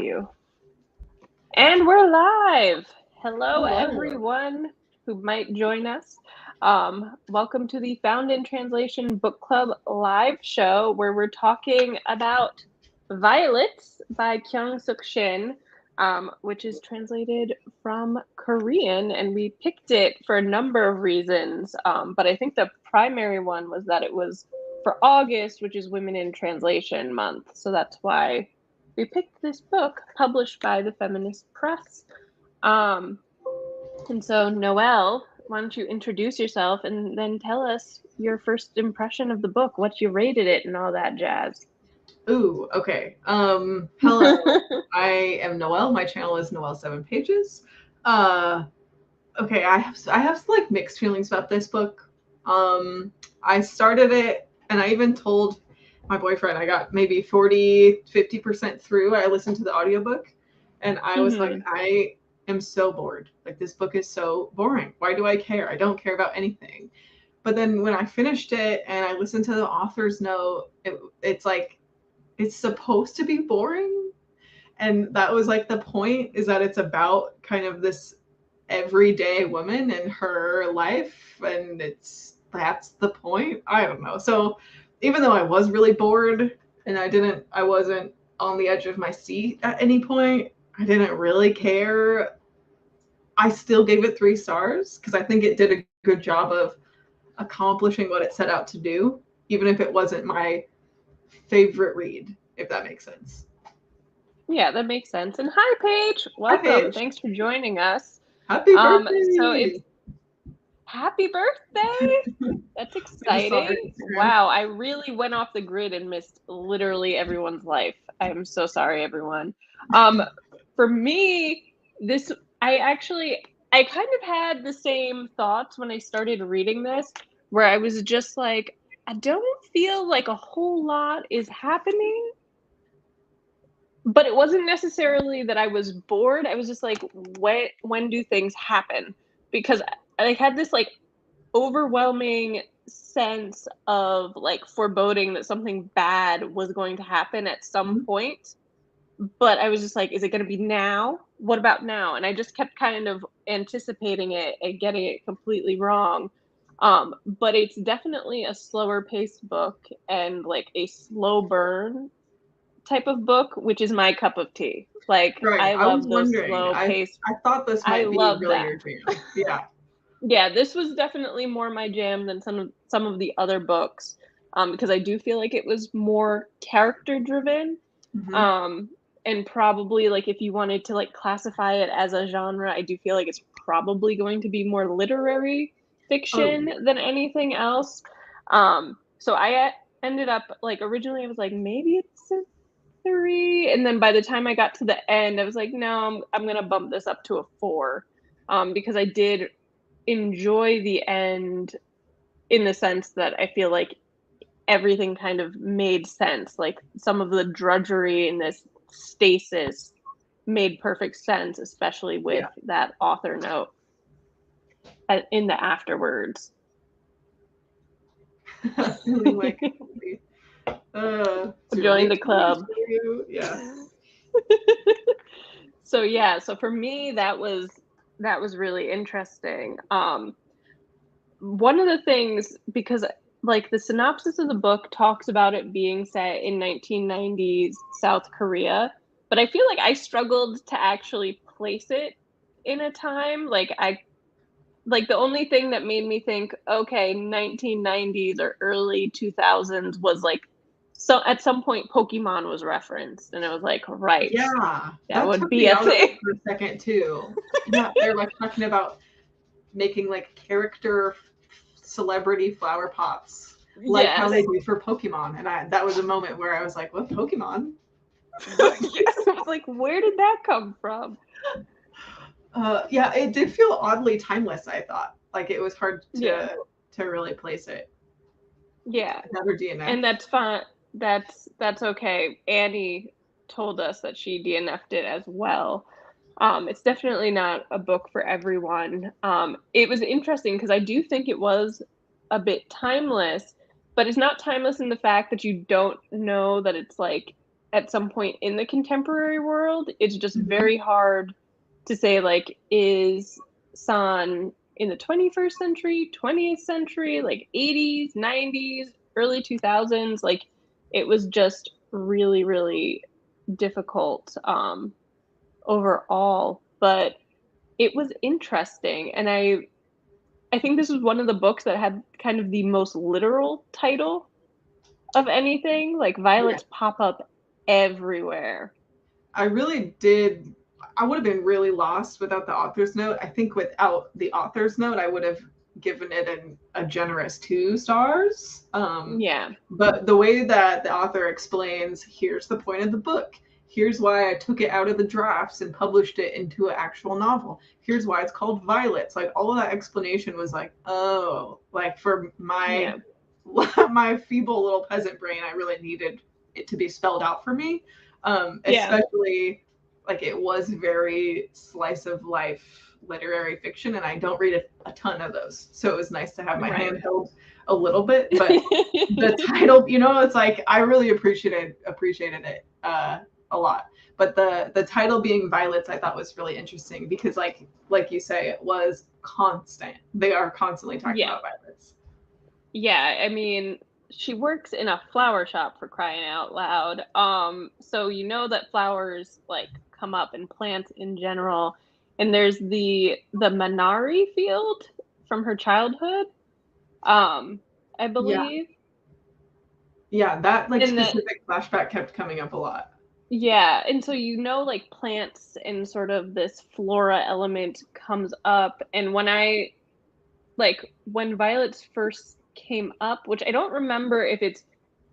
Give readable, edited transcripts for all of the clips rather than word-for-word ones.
you. And we're live. Hello, Hello. everyone who might join us. Welcome to the Found in Translation Book Club live show where we're talking about Violets by Kyung-Sook Shin, which is translated from Korean. And we picked it for a number of reasons, but I think the primary one was that it was for August, which is Women in Translation Month. So that's why we picked this book published by the Feminist Press. And so, Noelle, why don't you introduce yourself and then tell us your first impression of the book, what you rated it, and all that jazz. Ooh, okay. Hello. I am Noelle. My channel is Noelle 7 Pages. Okay, I have like mixed feelings about this book. I started it and I even told my boyfriend I got maybe 40-50% through. I listened to the audiobook and I was like, I am so bored. Like, this book is so boring. Why do I care? I don't care about anything. But then when I finished it and I listened to the author's note, it's like, it's supposed to be boring. And that was like the point, is that it's about kind of this everyday woman and her life, and that's the point. I don't know. So even though I was really bored and I wasn't on the edge of my seat at any point, I didn't really care. I still gave it 3 stars because I think it did a good job of accomplishing what it set out to do, even if it wasn't my favorite read, if that makes sense. Yeah, that makes sense. And hi, Paige. Welcome. Hi, Paige. Thanks for joining us. Happy birthday! So it's happy birthday. That's exciting. Wow, I really went off the grid and missed literally everyone's life. I'm so sorry, everyone. For me, I kind of had the same thoughts when I started reading this, where I was just like, I don't feel like a whole lot is happening. But it wasn't necessarily that I was bored. I was just like, when do things happen? Because I had this like overwhelming sense of like foreboding that something bad was going to happen at some point. But I was just like, is it going to be now? What about now? And I just kept kind of anticipating it and getting it completely wrong. But it's definitely a slower paced book and like a slow burn type of book, which is my cup of tea. Like, right. I love was those wondering. slow paced. I thought this might be really your jam. Yeah. Yeah, this was definitely more my jam than some of the other books, because I do feel like it was more character driven. And probably like if you wanted to like classify it as a genre, I do feel like it's probably going to be more literary fiction than anything else. So I ended up like, originally I was like, maybe it's a 3, and then by the time I got to the end, I was like, no, I'm gonna bump this up to a 4, because I did enjoy the end in the sense that I feel like everything kind of made sense. Like, some of the drudgery in this stasis made perfect sense, especially with that author note in the afterwards. Like, join the club. Yeah. So for me, that was really interesting. One of the things, because like the synopsis of the book talks about it being set in 1990s South Korea, but I feel like I struggled to actually place it in a time. Like, the only thing that made me think, okay, 1990s or early 2000s was like, so at some point Pokemon was referenced, and it was like, right, yeah, that would be a thing for a second too. Yeah, they're like talking about making like character celebrity flower pots, like how they do for Pokemon, and that was a moment where I was like, what, Pokemon? Yes, I was like, where did that come from? Yeah, it did feel oddly timeless. I thought like it was hard to really place it. Yeah, another DNF, and that's fine. That's okay. Annie told us that she DNF'd it as well. It's definitely not a book for everyone. It was interesting because I do think it was a bit timeless, but it's not timeless in the fact that you don't know that it's like at some point in the contemporary world. It's just very hard to say, like, is San in the 21st century, 20th century, like 80s, 90s, early 2000s? Like, it was just really, really difficult overall. But it was interesting. And I think this was one of the books that had kind of the most literal title of anything. Like, violets pop up everywhere. I really did. I would have been really lost without the author's note. I think without the author's note, I would have given it a generous 2 stars. Yeah. But the way that the author explains, here's the point of the book. Here's why I took it out of the drafts and published it into an actual novel. Here's why it's called Violets. Like, all of that explanation was like, oh, like, for my my feeble little peasant brain, I really needed it to be spelled out for me. Especially like, it was very slice of life literary fiction, and I don't read a ton of those. So it was nice to have my hand held a little bit. But the title, it's like, I really appreciated it a lot. But the title being Violets, I thought was really interesting because like you say, it was constant. They are constantly talking about violets. Yeah, I mean, she works in a flower shop, for crying out loud. So that flowers like come up and plants in general. And there's the Minari field from her childhood, I believe. Yeah, that like specific flashback kept coming up a lot. Yeah, and so like plants and sort of this flora element comes up. And when violets first came up, which I don't remember if it's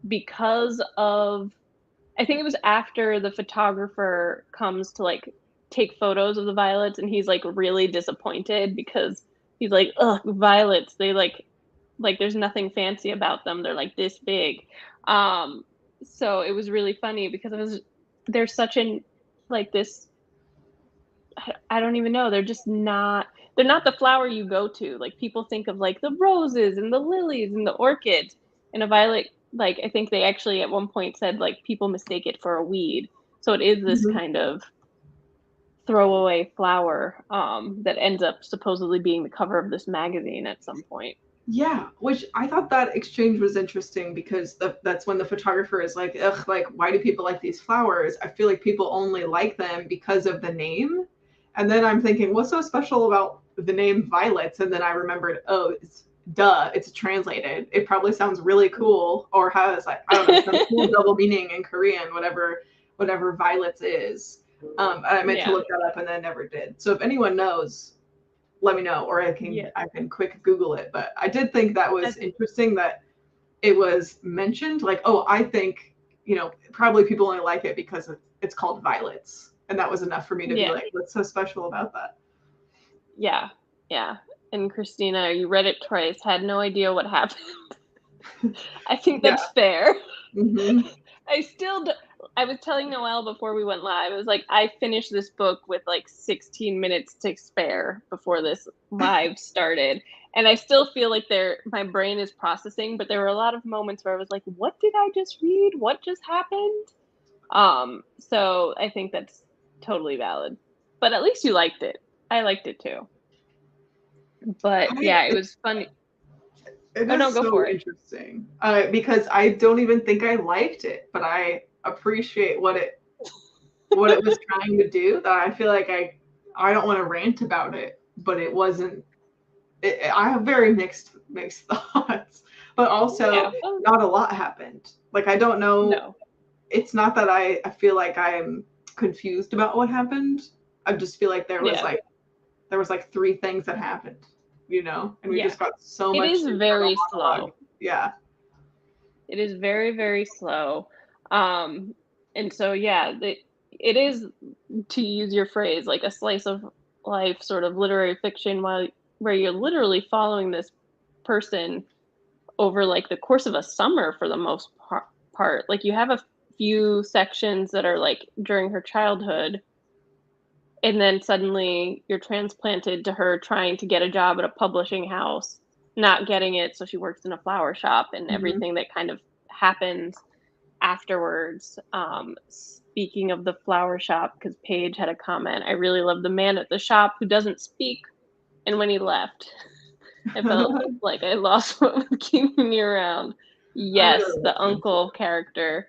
because of, I think it was after the photographer comes to like take photos of the violets, and he's like really disappointed because he's like, ugh, violets, they like there's nothing fancy about them, they're like this big. So it was really funny because there's such an like this, I don't even know, they're not the flower you go to. Like, people think of like the roses and the lilies and the orchids, and a violet, like, I think they actually at one point said like people mistake it for a weed. So it is this kind of throwaway flower that ends up supposedly being the cover of this magazine at some point. Yeah, which I thought that exchange was interesting because that's when the photographer is like, ugh, like, why do people like these flowers? I feel like people only like them because of the name. And then I'm thinking, what's so special about the name Violets? And then I remembered, oh, it's translated. It probably sounds really cool, or has, like, I don't know, some cool double meaning in Korean, whatever Violets is. And I meant to look that up and then never did. So if anyone knows, let me know, or I can quick Google it. But I did think that was interesting that it was mentioned. Like, oh, I think, probably people only like it because it's called Violets. And that was enough for me to be like, what's so special about that? Yeah. Yeah. And Christina, you read it twice, had no idea what happened. I think that's fair. Mm-hmm. I was telling Noelle before we went live, I was like, I finished this book with like 16 minutes to spare before this live started. And I still feel like my brain is processing, but there were a lot of moments where I was like, what did I just read? What just happened? So I think that's totally valid. But at least you liked it. I liked it too. But it was funny. It is so interesting because I don't even think I liked it, but I appreciate what it was trying to do. That I feel like I don't want to rant about it, but it wasn't. I have very mixed thoughts, but also not a lot happened. Like, I don't know. No. It's not that I feel like I'm confused about what happened. I just feel like there was like 3 things that happened. And we just got so much. It is very slow. Yeah. It is very, very slow. And so, it is, to use your phrase, like a slice of life sort of literary fiction where you're literally following this person over like the course of a summer for the most part. Like, you have a few sections that are like during her childhood, and then suddenly you're transplanted to her trying to get a job at a publishing house, not getting it, so she works in a flower shop, and everything that kind of happens afterwards, speaking of the flower shop, because Paige had a comment, I really love the man at the shop who doesn't speak, and when he left, I felt like I lost what was keeping me around. I Yes, really the liked him uncle too. character.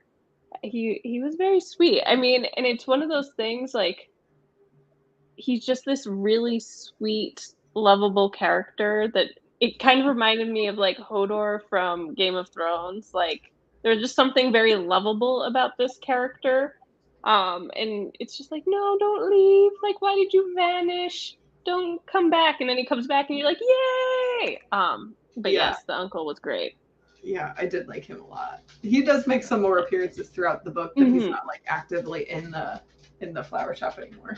He was very sweet. I mean, and it's one of those things, like, he's just this really sweet, lovable character that it kind of reminded me of, like, Hodor from Game of Thrones. Like, there's just something very lovable about this character. And it's just like, no, don't leave. Like, why did you vanish? Don't come back. And then he comes back and you're like, yay! But Yeah, yes, the uncle was great. yeah, I did like him a lot. He does make some more appearances throughout the book, but he's Hmm. not like actively in the flower shop anymore.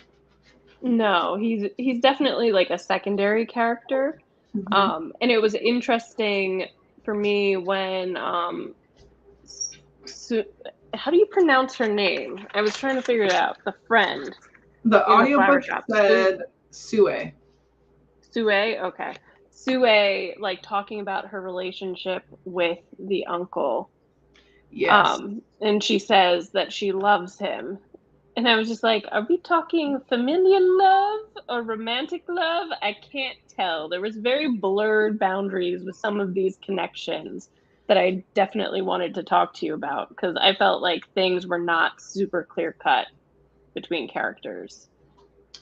No, he's definitely like a secondary character. Mm-hmm. And it was interesting for me when Su- how do you pronounce her name? I was trying to figure it out. The friend The in the flower audiobook shop. said Sue. Sue, okay. Sue, like talking about her relationship with the uncle. Yes. And she says that she loves him. And I was just like, are we talking familial love or romantic love? I can't tell. There was very blurred boundaries with some of these connections that I definitely wanted to talk to you about because I felt like things were not super clear cut between characters.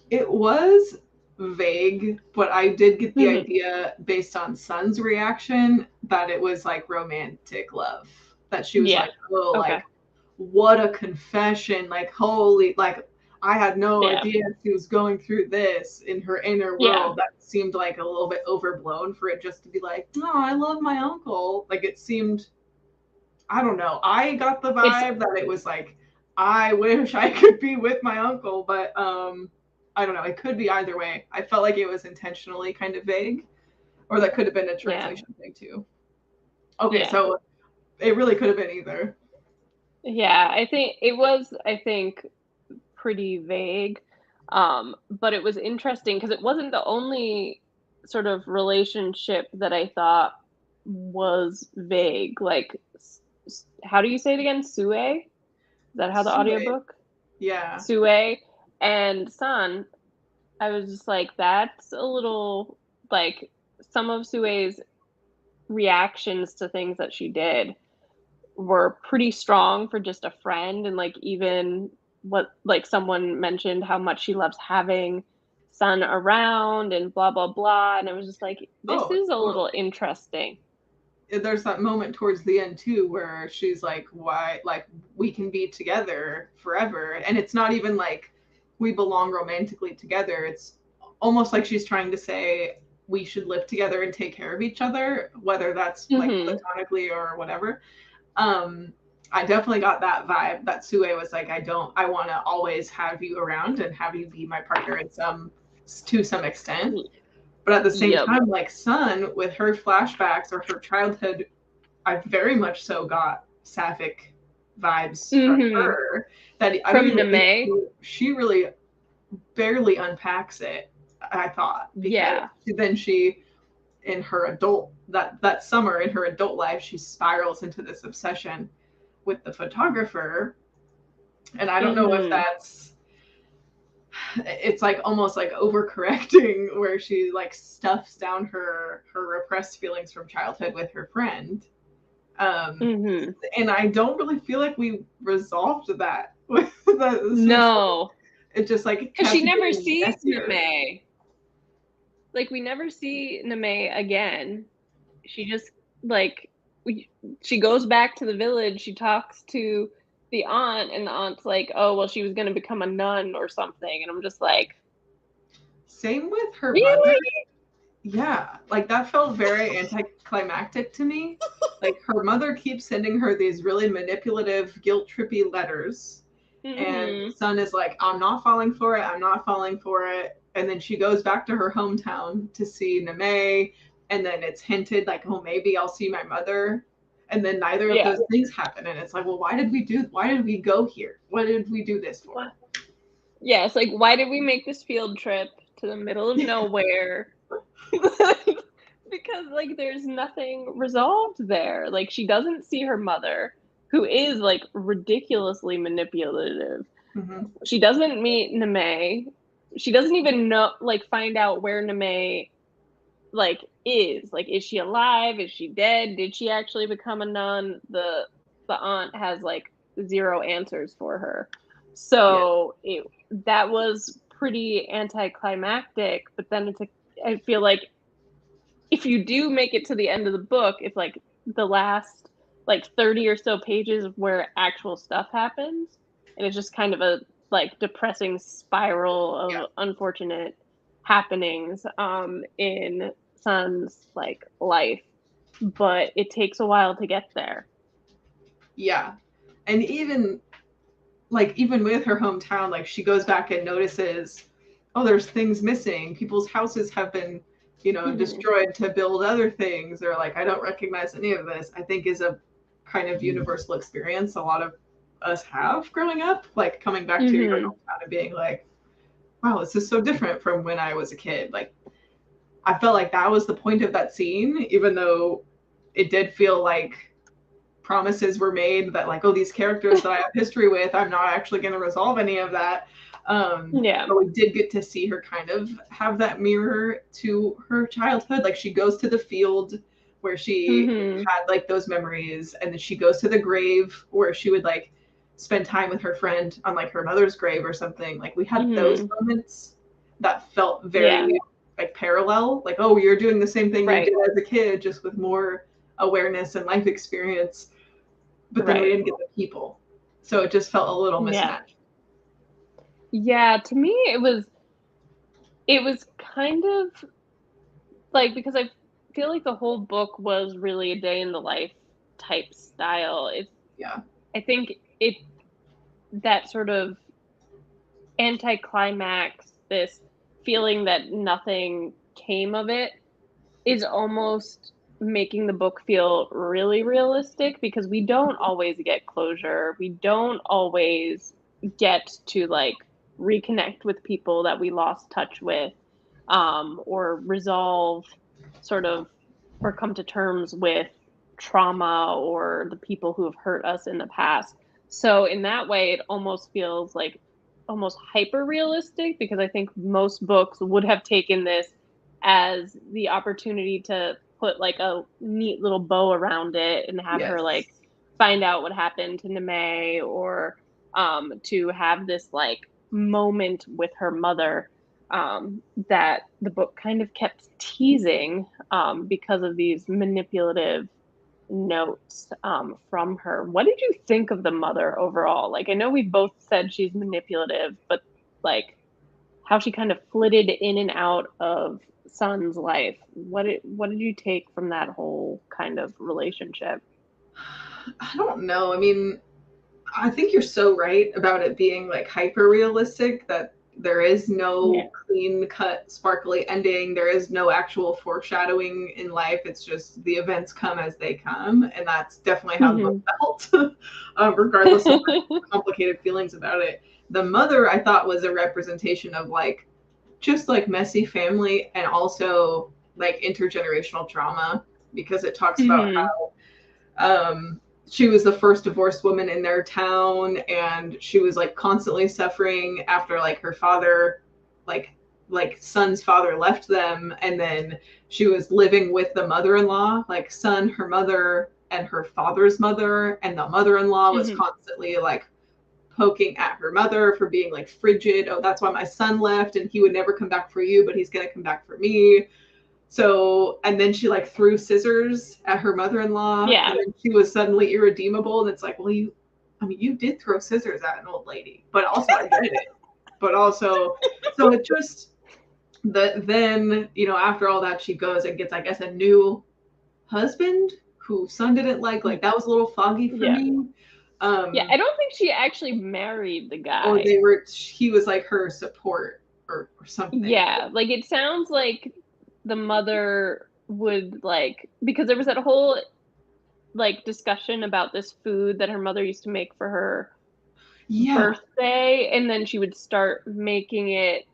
It was vague, but I did get the Mm-hmm. idea based on Sun's reaction that it was like romantic love. That she was Yeah. like, oh, Okay. like, what a confession. Like, holy, like, I had no Yeah. idea she was going through this in her inner Yeah. world. That seemed like a little bit overblown for it just to be like, no, I love my uncle. Like, it seemed, I don't know. I got the It's vibe that it was like, I wish I could be with my uncle, but I don't know. It could be either way. I felt like it was intentionally kind of vague, or that could have been a yeah. translation thing too. Okay, Yeah. so it really could have been either. Yeah. I think it was, pretty vague. But it was interesting because it wasn't the only sort of relationship that I thought was vague. Like, how do you say it again? Sue? Is that how the Sue. audiobook? Yeah. Sue and San. I was just like, that's a little like some of Sue's reactions to things that she did were pretty strong for just a friend, and like even what like someone mentioned how much she loves having Sun around and blah blah blah, and I was just like, this Oh, is a little totally. interesting. There's that moment towards the end too where she's like, why, like, we can be together forever. And it's not even like we belong romantically together. It's almost like she's trying to say we should live together and take care of each other, whether that's like Mm-hmm. platonically or whatever. um I definitely got that vibe that Sue was like, I want to always have you around and have you be my partner in some, to some extent. But at the same Yep. time, like Sun, with her flashbacks or her childhood, I very much so got sapphic vibes from Mm-hmm. her. That I don't From even think Neme. she really barely unpacks it. I thought, because Yeah. then she, in her adult, that summer in her adult life, she spirals into this obsession with the photographer, and I don't know if Mm-hmm. that's, it's like almost like overcorrecting where she like stuffs down her repressed feelings from childhood with her friend. um Mm-hmm. and I don't really feel like we resolved that with the, No, it just like because she kept never getting sees messier. Neme. Like, we never see Neme again. She just like we she goes back to the village, she talks to the aunt, and the aunt's like, oh well, she was going to become a nun or something, and I'm just like, Same with her mother. really? Yeah, like that felt very anticlimactic to me. Like her mother keeps sending her these really manipulative, guilt trippy letters, and Mm-hmm. Sun is like, I'm not falling for it, I'm not falling for it. And then she goes back to her hometown to see Name, and then it's hinted like, oh, maybe I'll see my mother. And then neither of Yeah. those things happen. And it's like, well, why did we go here? What did we do this for? Yeah, it's like, why did we make this field trip to the middle of nowhere? Because like there's nothing resolved there. Like, she doesn't see her mother. who is like ridiculously manipulative. Mm-hmm. She doesn't meet Neme. She doesn't even know, like, find out where Neme like is she alive? Is she dead? Did she actually become a nun? The aunt has like zero answers for her. Yeah. So that was pretty anticlimactic, but then I feel like if you do make it to the end of the book, it's like the last like 30 or so pages where actual stuff happens, and it's just kind of a like depressing spiral Yeah. of unfortunate happenings in Sun's like life, but it takes a while to get there. Yeah. And even with her hometown, like she goes back and notices, oh, there's things missing. People's houses have been, destroyed to build other things, or like I don't recognize any of this. I think is a kind of universal experience a lot of us have growing up, like coming back to your hometown and being like, wow, this is so different from when I was a kid. Like I felt like that was the point of that scene, even though it did feel like promises were made that like, oh, these characters that I have history with, I'm not actually going to resolve any of that. But we did get to see her kind of have that mirror to her childhood. Like she goes to the field where she had like those memories, and then she goes to the grave where she would like spend time with her friend on like her mother's grave or something. Like we had those moments that felt very like parallel. Like, oh, you're doing the same thing you did as a kid, just with more awareness and life experience. But then we didn't get the people. So it just felt a little mismatched. Yeah, to me it was kind of like, because I feel like the whole book was really a day in the life type style. I think that sort of anticlimax, this feeling that nothing came of it, is almost making the book feel really realistic, because we don't always get closure. We don't always get to like reconnect with people that we lost touch with, or resolve sort of, or come to terms with trauma or the people who have hurt us in the past. So in that way, it almost feels like almost hyper realistic, because I think most books would have taken this as the opportunity to put like a neat little bow around it and have her like find out what happened to Neme, or to have this like moment with her mother, that the book kind of kept teasing, because of these manipulative notes from her. What did you think of the mother overall? Like, I know we both said she's manipulative, but like how she kind of flitted in and out of Sun's life. What did you take from that whole kind of relationship? I don't know. I mean, I think you're so right about it being like hyper realistic, that there is no clean cut, sparkly ending. There is no actual foreshadowing in life. It's just the events come as they come. And that's definitely how the book felt, regardless of the complicated feelings about it. The mother, I thought, was a representation of like just like messy family, and also like intergenerational trauma, because it talks about how she was the first divorced woman in their town, and she was like constantly suffering after like her father, like Sun's father left them, and then she was living with the mother-in-law, like Sun, her mother, and her father's mother, and the mother-in-law was constantly like poking at her mother for being like frigid. Oh, that's why my son left, and he would never come back for you, but he's gonna come back for me. So, and then she like threw scissors at her mother-in-law, and then she was suddenly irredeemable. And it's like, well, you did throw scissors at an old lady, but also I get it. But also, so it just, then, after all that, she goes and gets, I guess, a new husband who Sun didn't like. Like that was a little foggy for me. I don't think she actually married the guy. Or he was like her support or something. Yeah, like it sounds like the mother would like, because there was that whole like discussion about this food that her mother used to make for her birthday, and then she would start making it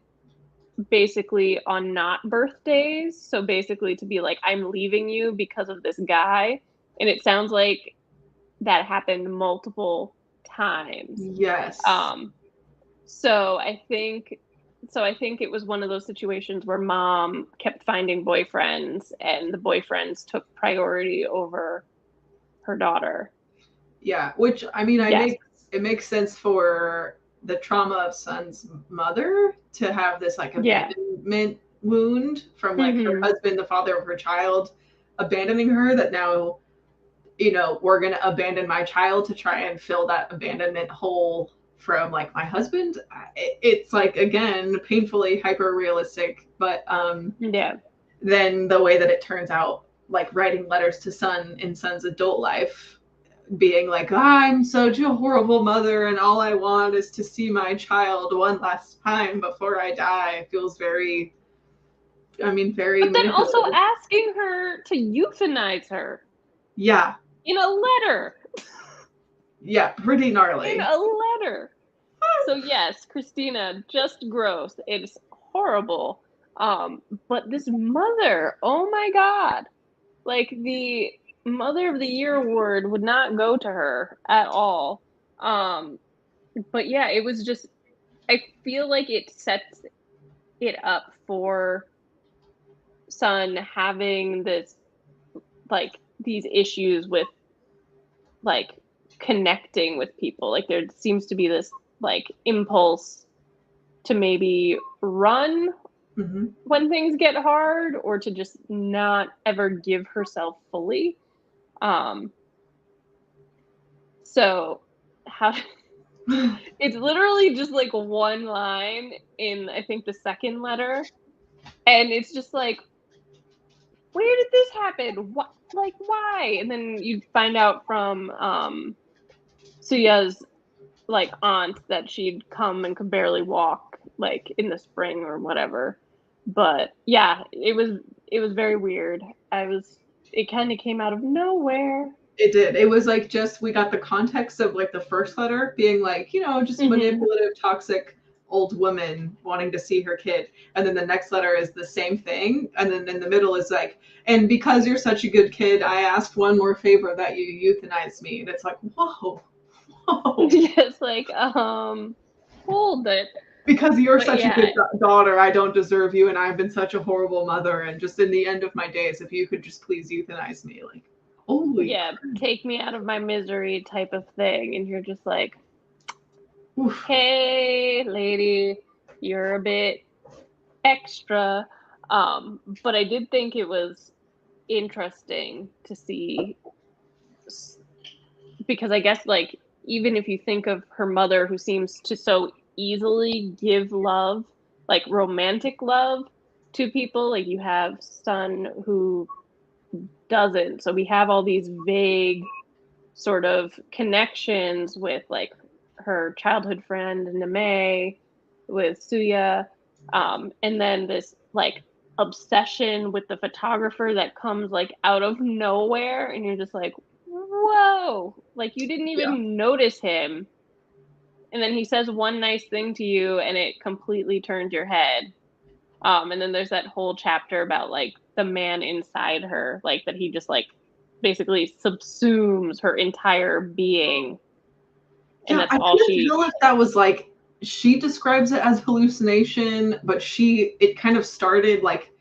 basically on not birthdays. So basically to be like, I'm leaving you because of this guy. And it sounds like that happened multiple times. Yes. So I think it was one of those situations where mom kept finding boyfriends, and the boyfriends took priority over her daughter. Yeah, which I mean, Yes. it makes sense for the trauma of Sun's mother to have this like Yeah. abandonment wound from like her Mm-hmm. husband, the father of her child, abandoning her, that now, we're going to abandon my child to try and fill that abandonment hole from like my husband. It's like, again, painfully hyper realistic, but Yeah. then the way that it turns out, like writing letters to Sun in Sun's adult life, being like, I'm such a horrible mother and all I want is to see my child one last time before I die, feels very, very But then also manipulative. asking her to euthanize her. Yeah. In a letter. Yeah, pretty gnarly. In a letter. So yes, Christina, just gross. It's horrible. But this mother, oh my god. Like, the Mother of the Year award would not go to her at all. But yeah, it was just, I feel like it sets it up for Sun having this, like, these issues with, like, connecting with people. Like, there seems to be this, like, impulse to maybe run when things get hard, or to just not ever give herself fully. So how it's literally just like one line in, I think, the second letter, and it's just like, where did this happen? What, like, why? And then you find out from Suya's, like, aunt that she'd come and could barely walk, like, in the spring or whatever. But yeah, it was very weird. It kind of came out of nowhere. It did. It was like, just we got the context of like the first letter being like, just manipulative, toxic old woman wanting to see her kid. And then the next letter is the same thing. And then in the middle is like, and because you're such a good kid, I asked one more favor, that you euthanize me. And it's like, whoa. Yes, like, hold it. Because you're But such a yeah, good daughter, I don't deserve you, and I've been such a horrible mother. And just in the end of my days, if you could just please euthanize me, like, holy yeah, take me out of my misery type of thing. And you're just like, oof. hey, lady, you're a bit extra. But I did think it was interesting to see, because I guess, like, even if you think of her mother, who seems to so easily give love, like romantic love, to people, like, you have Sun who doesn't. So we have all these vague sort of connections with, like, her childhood friend Name, with Suya, and then this, like, obsession with the photographer that comes, like, out of nowhere, and you're just like, whoa, like, you didn't Yeah. even notice him, and then he says one nice thing to you and it completely turns your head. And then there's that whole chapter about, like, the man inside her, like, that he just, like, basically subsumes her entire being, and Yeah, that's I all couldn't she. tell if that was like, she describes it as hallucination, but it kind of started like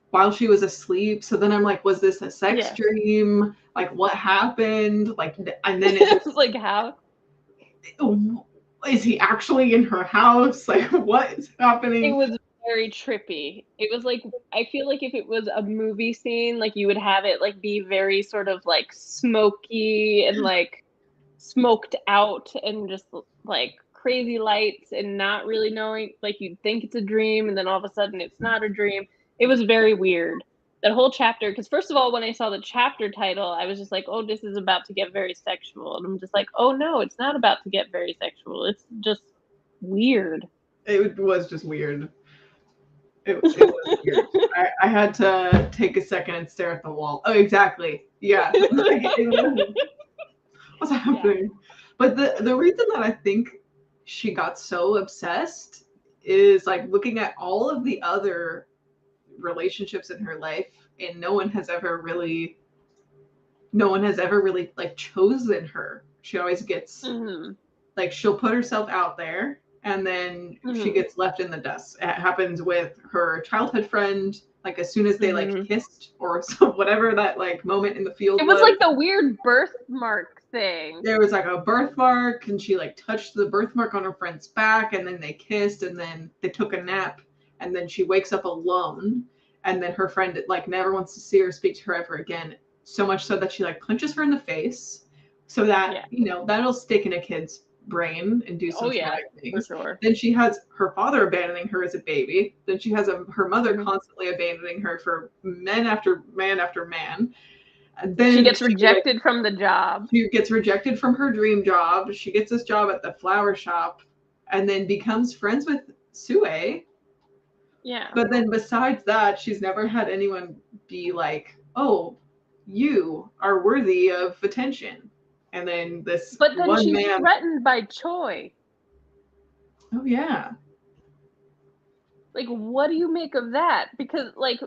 while she was asleep. So then I'm like, was this a sex Yeah. dream? Like, what happened? Like, and then it just Like, how? is he actually in her house? Like, what is It happening? was very trippy. It was like, I feel like if it was a movie scene, like, you would have it, like, be very sort of, like, smoky and, like, smoked out, and just, like, crazy lights, and not really knowing, like, you'd think it's a dream and then all of a sudden it's not a dream. It was very weird, that whole chapter, because first of all, when I saw the chapter title, I was just like, oh, this is about to get very sexual, and I'm just like, oh no, it's not about to get very sexual, it's just weird. It was just weird. It was weird. I had to take a second and stare at the wall. Oh, exactly. Yeah. What's happening? Yeah. But the reason that I think she got so obsessed is like looking at all of the other relationships in her life, and no one has ever really no one has ever really like chosen her. She always gets like, she'll put herself out there and then she gets left in the dust. It happens with her childhood friend, like as soon as they like kissed or so, whatever that like moment in the field It was like the weird birthmark thing. There was like a birthmark and she like touched the birthmark on her friend's back and then they kissed and then they took a nap and then she wakes up alone and then her friend like never wants to see her, speak to her ever again. So much so that she like punches her in the face so that, you know, that'll stick in a kid's brain and do some traumatic things. For sure. Then she has her father abandoning her as a baby. Then she has her mother constantly abandoning her for man after man after man. And then she gets rejected from the job. She gets rejected from her dream job. She gets this job at the flower shop and then becomes friends with Sue. Yeah. But then besides that, she's never had anyone be like, oh, you are worthy of attention. And then this But then one she's man threatened by Choi. Oh yeah. Like, what do you make of that? Because like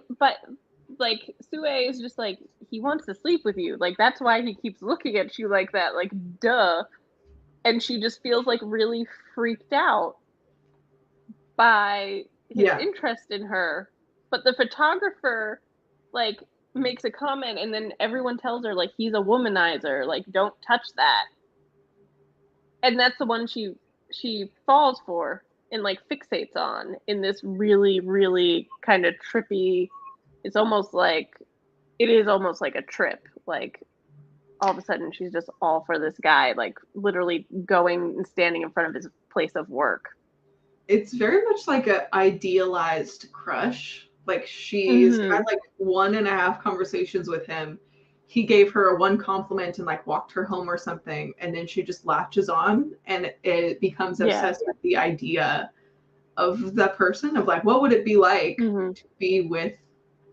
Sue is just like, he wants to sleep with you. Like, that's why he keeps looking at you like that. Like, duh. And she just feels like really freaked out by his interest in her. But the photographer like makes a comment and then everyone tells her like he's a womanizer, like don't touch that. And that's the one she falls for and like fixates on in this really, really kind of trippy. It is almost like a trip. Like all of a sudden she's just all for this guy, like literally going and standing in front of his place of work. It's very much like an idealized crush. Like she's had like 1.5 conversations with him. He gave her one compliment and like walked her home or something, and then she just latches on and it becomes obsessed with the idea of the person, of like, what would it be like to be with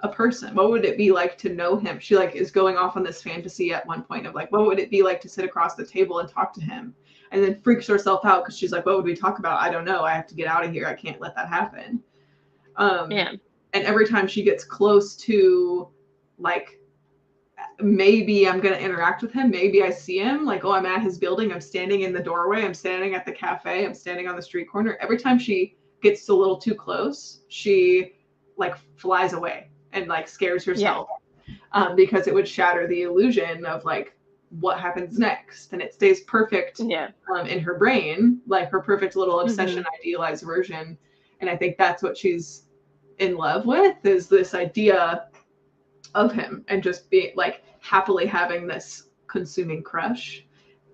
a person? What would it be like to know him? She like is going off on this fantasy at one point of like, what would it be like to sit across the table and talk to him? And then freaks herself out because she's like, what would we talk about? I don't know. I have to get out of here. I can't let that happen. And every time she gets close to like, maybe I'm going to interact with him. Maybe I see him like, oh, I'm at his building. I'm standing in the doorway. I'm standing at the cafe. I'm standing on the street corner. Every time she gets a little too close, she like flies away and like scares herself because it would shatter the illusion of like what happens next. And it stays perfect in her brain, like her perfect little obsession, idealized version. And I think that's what she's in love with, is this idea of him and just be like happily having this consuming crush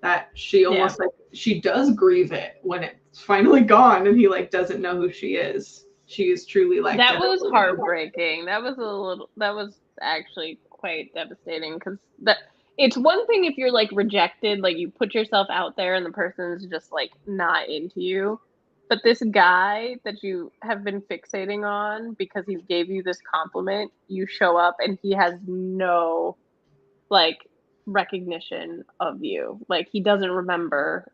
that she almost like she does grieve it when it's finally gone and he like doesn't know who she is. She is truly like that was heartbreaking. That was actually quite devastating because it's one thing if you're like rejected, like you put yourself out there and the person's just like not into you. But this guy that you have been fixating on because he gave you this compliment, you show up and he has no like recognition of you. Like he doesn't remember.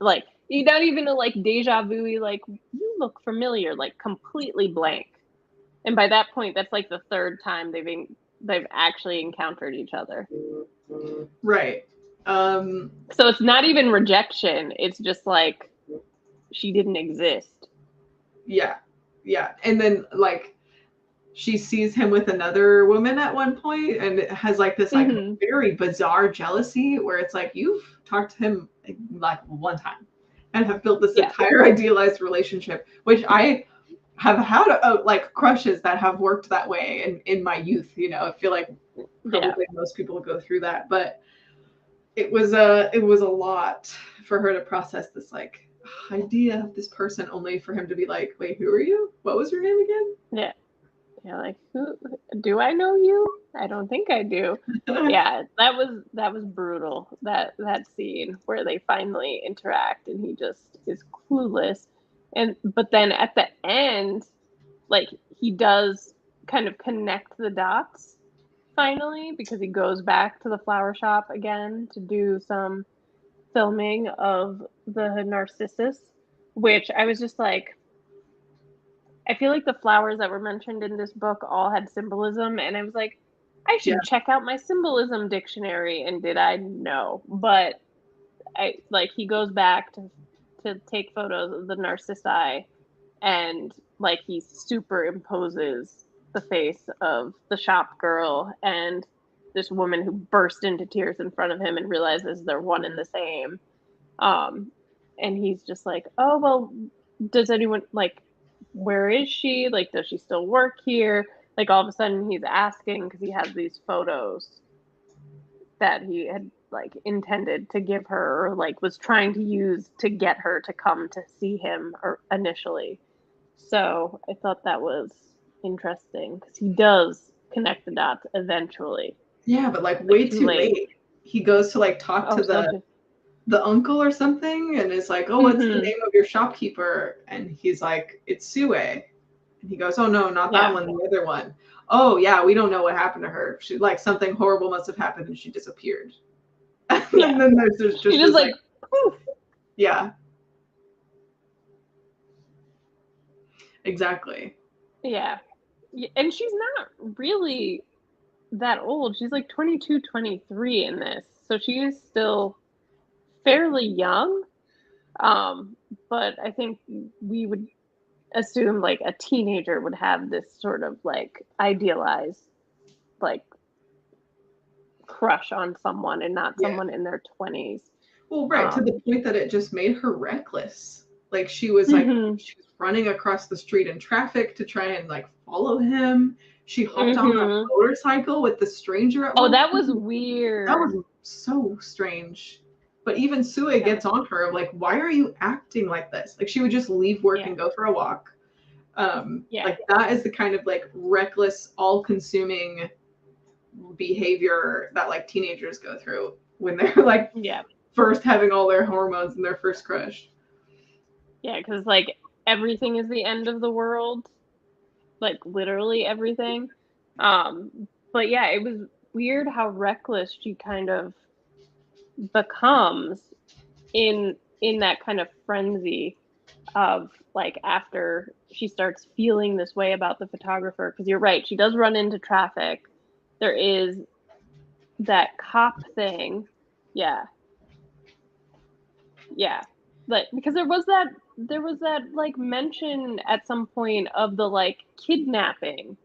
Like you not even a like deja vu, like you look familiar, like completely blank. And by that point, that's like the third time they've actually encountered each other. Right. So it's not even rejection. It's just like she didn't exist. Yeah. And then like she sees him with another woman at one point and it has like this like very bizarre jealousy where it's like you've talked to him like one time and have built this entire idealized relationship, which I have had like crushes that have worked that way in my youth. You know, I feel like probably most people go through that, but it was a lot for her to process this like idea of this person, only for him to be like, wait, who are you? What was your name again? Yeah, like who do I know you? I don't think I do. Yeah, that was brutal. That scene where they finally interact and he just is clueless. But then at the end, like he does kind of connect the dots finally because he goes back to the flower shop again to do some filming of the Narcissus, which I was just like, I feel like the flowers that were mentioned in this book all had symbolism, and I was like, I should check out my symbolism dictionary. And did I? No. But he goes back to take photos of the narcissi, and like he superimposes the face of the shop girl and this woman who burst into tears in front of him and realizes they're one and the same. And he's just like, oh, well, does anyone, like, where is she? Like, does she still work here? Like, all of a sudden he's asking because he has these photos that he had, like, intended to give her, or, like, was trying to use to get her to come to see him initially. So I thought that was interesting because he does connect the dots eventually. Yeah, but like way too late. He goes to like talk to the uncle or something, and is like, oh, what's the name of your shopkeeper? And he's like, it's Sue. And he goes, oh no, not that one, the other one. Oh yeah, we don't know what happened to her. She, like, something horrible must have happened and she disappeared. And then there's just this, like poof. Yeah. Exactly. Yeah. And she's not really that old. She's like 22, 23 in this. So she is still fairly young. But I think we would assume like a teenager would have this sort of like idealized like crush on someone and not someone in their 20s. Well, right, to the point that it just made her reckless. Like she was like she was running across the street in traffic to try and like follow him. She hopped on a motorcycle with the stranger at that was weird. That was so strange. But even Sue gets on her, like, why are you acting like this? Like, she would just leave work and go for a walk. Like, that is the kind of, like, reckless, all-consuming behavior that, like, teenagers go through when they're, like, first having all their hormones and their first crush. Yeah, because, like, everything is the end of the world. Like, literally everything. But, yeah, it was weird how reckless she kind of becomes in that kind of frenzy of like after she starts feeling this way about the photographer, because you're right, she does run into traffic. There is that cop thing. Yeah, but because there was that like mention at some point of the like kidnapping.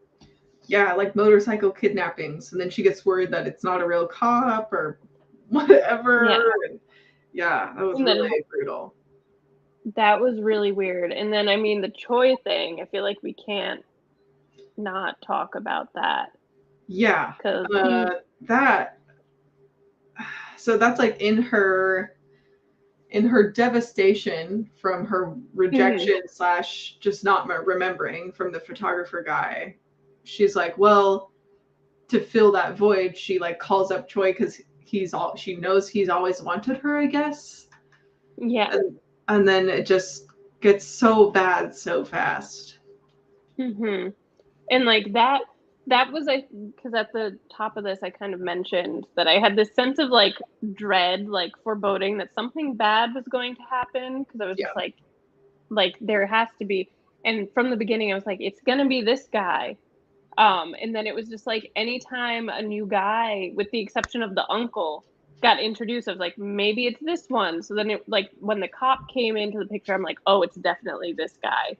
Yeah, like motorcycle kidnappings, and then she gets worried that it's not a real cop or whatever. Yeah, that was really brutal. That was really weird. And then, I mean, the Choi thing, I feel like we can't not talk about that. Yeah. So that's like in her devastation from her rejection / just not remembering from the photographer guy. She's like, well, to fill that void, she like calls up Choi because she knows he's always wanted her, I guess. Yeah. And then it just gets so bad so fast. And like that was, because at the top of this I kind of mentioned that I had this sense of like dread, like foreboding that something bad was going to happen, because I was just like there has to be. And from the beginning I was like, it's gonna be this guy. And then it was just like anytime a new guy, with the exception of the uncle, got introduced, I was like, maybe it's this one. So then it, like, when the cop came into the picture, I'm like, oh, it's definitely this guy.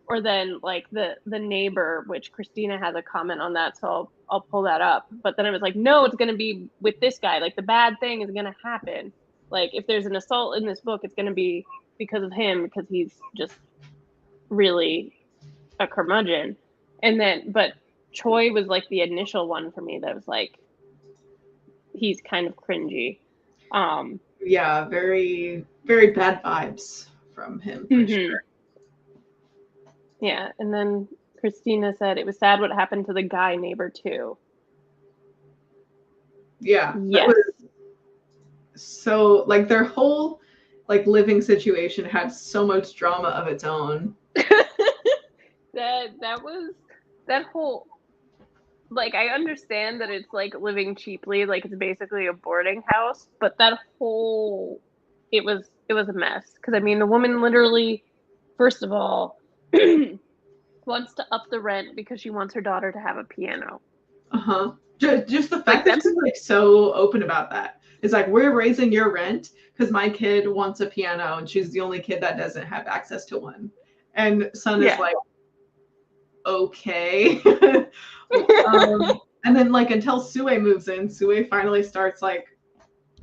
Or then like the neighbor, which Christina has a comment on that, so I'll pull that up. But then I was like, no, it's gonna be with this guy. Like the bad thing is gonna happen. Like if there's an assault in this book, it's gonna be because of him, because he's just really a curmudgeon. And then, but Choi was like the initial one for me that was like, he's kind of cringy. Yeah, very, very bad vibes from him for sure. Yeah, and then Christina said it was sad what happened to the guy neighbor too. Yeah, that was so like their whole like living situation had so much drama of its own. that was that whole, like, I understand that it's like living cheaply, like it's basically a boarding house, but that whole, it was a mess. Because I mean, the woman literally, first of all, wants to up the rent because she wants her daughter to have a piano. Just the fact that she's like so open about that. It's like, we're raising your rent because my kid wants a piano and she's the only kid that doesn't have access to one. And Sun is like, okay. And then like until Sue moves in, Sue finally starts like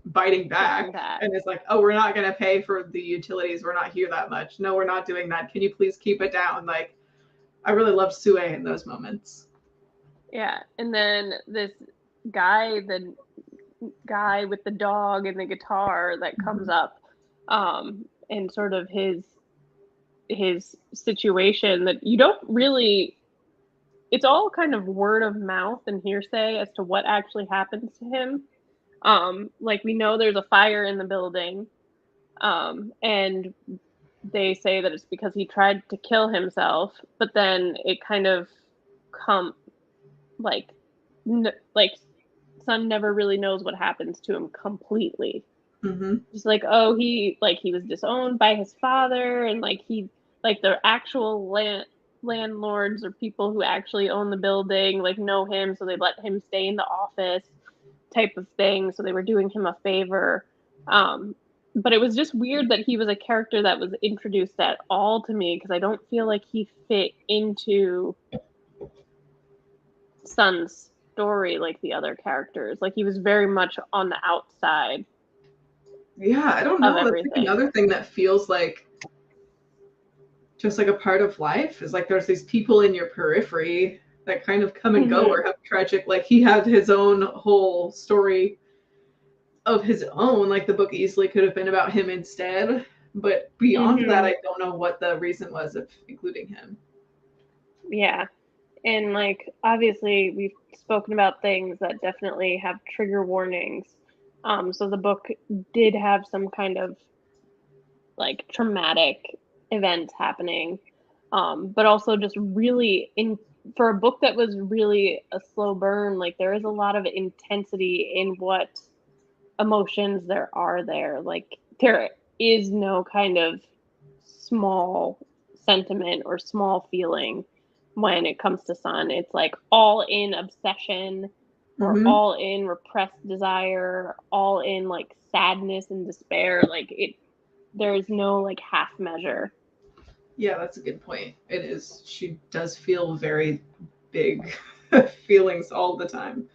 biting back and it's like, oh, we're not going to pay for the utilities. We're not here that much. No, we're not doing that. Can you please keep it down? Like, I really love Sue in those moments. Yeah, and then this guy, the guy with the dog and the guitar that comes up, and sort of his situation that you don't really, it's all kind of word of mouth and hearsay as to what actually happens to him. Like we know there's a fire in the building, and they say that it's because he tried to kill himself, but then it kind of like Sun never really knows what happens to him completely. Just like, oh, he was disowned by his father, and like the actual landlords or people who actually own the building like know him, so they let him stay in the office type of thing, so they were doing him a favor. But it was just weird that he was a character that was introduced at all to me, because I don't feel like he fit into Sun's story like the other characters. Like he was very much on the outside. Yeah, I don't know. That's like another thing that feels like just like a part of life is like there's these people in your periphery that kind of come and go or have tragic, like he had his own whole story of his own. Like the book easily could have been about him instead, but beyond that, I don't know what the reason was of including him. Yeah. And like obviously we've spoken about things that definitely have trigger warnings. So the book did have some kind of like traumatic events happening, but also just really for a book that was really a slow burn, like there is a lot of intensity in what emotions there are there. Like there is no kind of small sentiment or small feeling when it comes to Sun. It's like all in obsession or all in repressed desire, all in like sadness and despair. Like there's no like half measure. Yeah, that's a good point. It is. She does feel very big feelings all the time.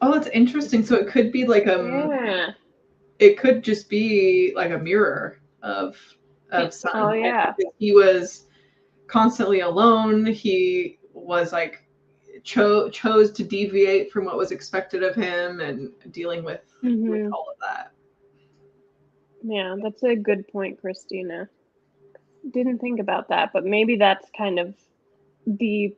Oh, that's interesting. So it could be like it could just be like a mirror of Sun. Oh yeah. He was constantly alone. He was like chose to deviate from what was expected of him and dealing with all of that. Yeah, that's a good point, Christina. Didn't think about that, but maybe that's kind of he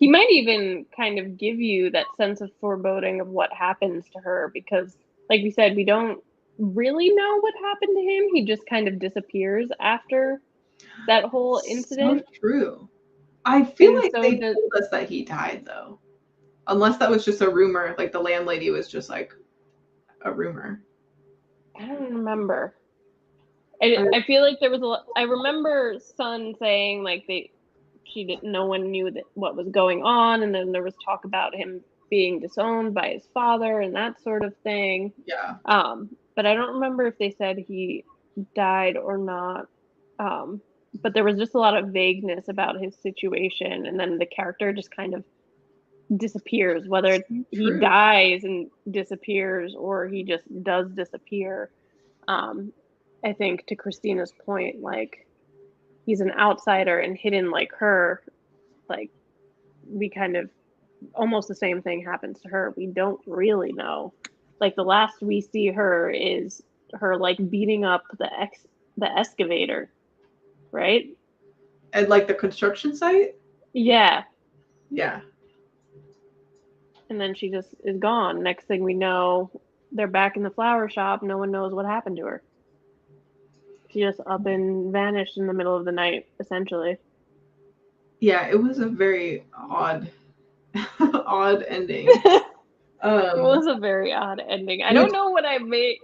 might even kind of give you that sense of foreboding of what happens to her, because like we said, we don't really know what happened to him. He just kind of disappears after that whole incident. So true. I feel like they told us that he died though. Unless that was just a rumor, like the landlady was just like a rumor. I don't remember. I feel like there was I remember Sun saying like no one knew what was going on, and then there was talk about him being disowned by his father and that sort of thing. Yeah. But I don't remember if they said he died or not. But there was just a lot of vagueness about his situation, and then the character just kind of disappears, whether he dies and disappears or he just does disappear. I think to Christina's point, like he's an outsider and hidden like her, like we kind of almost the same thing happens to her. We don't really know. Like the last we see her is her like beating up the excavator, right? At like the construction site? Yeah. Yeah. And then she just is gone. Next thing we know, they're back in the flower shop. No one knows what happened to her. She just up and vanished in the middle of the night, essentially. Yeah, it was a very odd ending. It was a very odd ending. I don't know what I make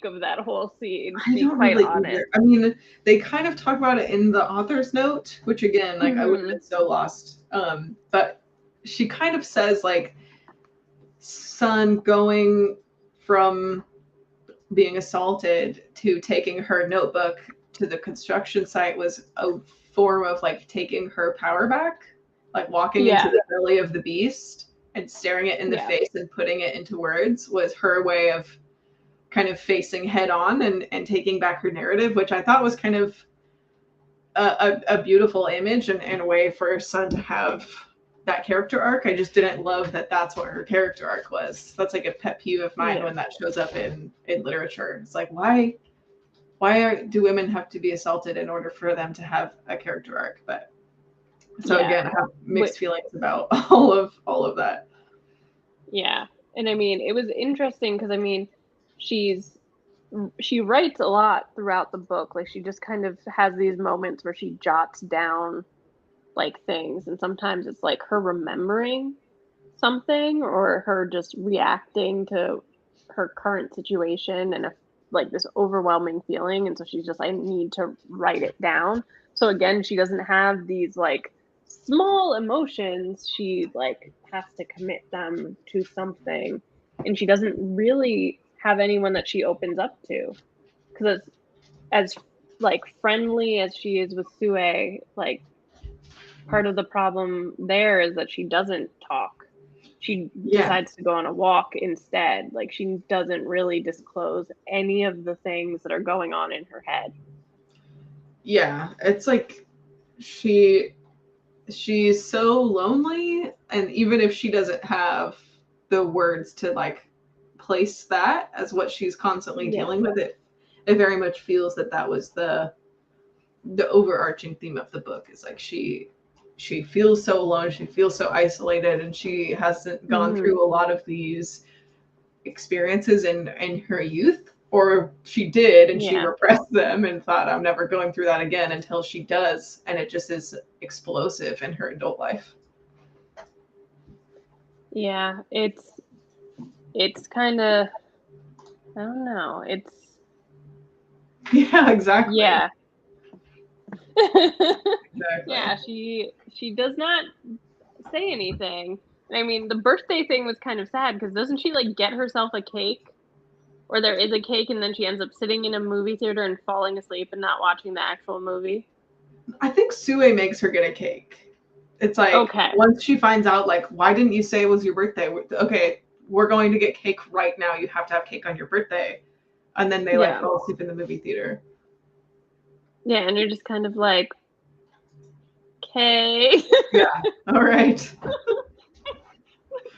of that whole scene, to be quite honest. Either. I mean, they kind of talk about it in the author's note, which again, like I would have been so lost But she kind of says like Sun going from being assaulted to taking her notebook to the construction site was a form of like taking her power back, like walking into the belly of the beast and staring it in the face and putting it into words was her way of kind of facing head on and taking back her narrative, which I thought was kind of a beautiful image and a way for Sun to have that character arc. I just didn't love that that's what her character arc was. That's like a pet peeve of mine when that shows up in literature. It's like, why do women have to be assaulted in order for them to have a character arc? But so again, I have mixed feelings about all of that. Yeah. And I mean, it was interesting because I mean, she writes a lot throughout the book. Like she just kind of has these moments where she jots down like things, and sometimes it's like her remembering something or her just reacting to her current situation and like this overwhelming feeling, and so she's just, I need to write it down. So again, she doesn't have these like small emotions, she like has to commit them to something, and she doesn't really have anyone that she opens up to, because as like friendly as she is with Sue, like part of the problem there is that she doesn't talk. She decides to go on a walk instead. Like she doesn't really disclose any of the things that are going on in her head. Yeah, it's like she's so lonely, and even if she doesn't have the words to like place that as what she's constantly dealing with, it very much feels that was the overarching theme of the book, is like she feels so alone, she feels so isolated, and she hasn't gone through a lot of these experiences in her youth, or she did and she repressed them and thought, I'm never going through that again, until she does, and it just is explosive in her adult life. Yeah, it's kind of, I don't know, it's exactly. Yeah, she does not say anything. I mean, the birthday thing was kind of sad because doesn't she like get herself a cake, or there is a cake and then she ends up sitting in a movie theater and falling asleep and not watching the actual movie? I think Sue makes her get a cake. It's like, once she finds out, like, why didn't you say it was your birthday? Okay, we're going to get cake right now. You have to have cake on your birthday. And then they like fall asleep in the movie theater. Yeah, and you're just kind of like, okay. All right.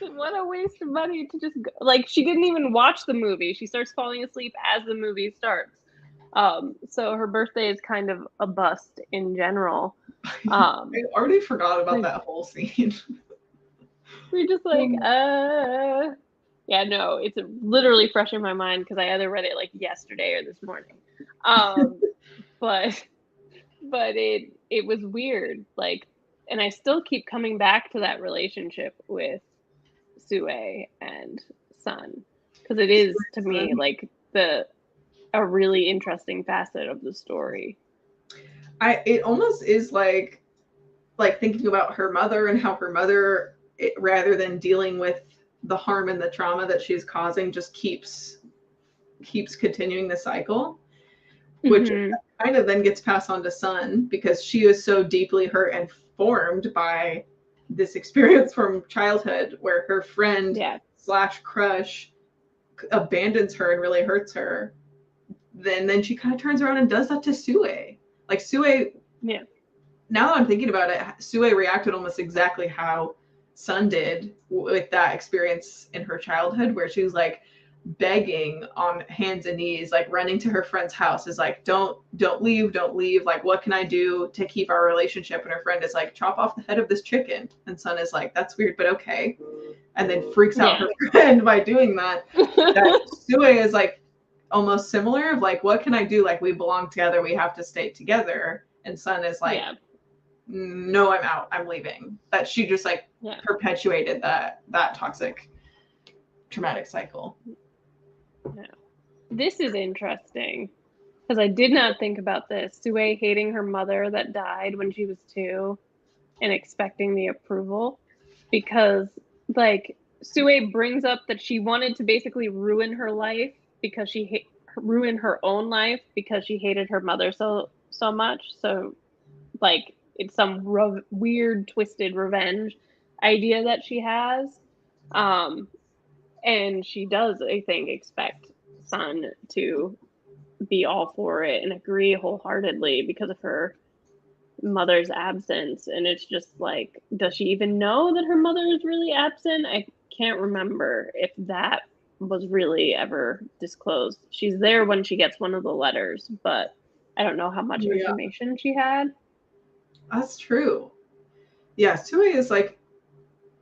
What a waste of money to just go. Like, she didn't even watch the movie. She starts falling asleep as the movie starts. So her birthday is kind of a bust in general. I already forgot about that whole scene. We're just like, yeah, no, it's literally fresh in my mind because I either read it like yesterday or this morning. But it was weird. Like, and I still keep coming back to that relationship with Sue and Sun, because it is, to me, like a really interesting facet of the story. It almost is like thinking about her mother and how her mother, rather than dealing with the harm and the trauma that she's causing, just keeps continuing the cycle, which kind of then gets passed on to Sun, because she is so deeply hurt and formed by this experience from childhood where her friend / crush abandons her and really hurts her. Then she kind of turns around and does that to Sue. Like Sue, now that I'm thinking about it, Sue reacted almost exactly how Sun did with that experience in her childhood, where she was like begging on hands and knees, like running to her friend's house, is like, don't leave, like, what can I do to keep our relationship? And her friend is like, chop off the head of this chicken, and Sun is like, that's weird, but okay, and then freaks out her friend by doing that. That Sue is like almost similar, of like, what can I do? Like, we belong together, we have to stay together. And Sun is like, no, I'm out, I'm leaving. That she just like perpetuated that toxic traumatic cycle. This is interesting because I did not think about this. Sue hating her mother that died when she was 2. and expecting the approval, because like Sue brings up that she wanted to basically ruin her life because ruin her own life because she hated her mother so much. So like it's some weird twisted revenge idea that she has. Um and she does, I think, expect Sun to be all for it and agree wholeheartedly because of her mother's absence. And it's just like, does she even know that her mother is really absent? I can't remember if that was really ever disclosed. She's there when she gets one of the letters, but I don't know how much Yeah, information she had. that's true. Yeah, Sue is like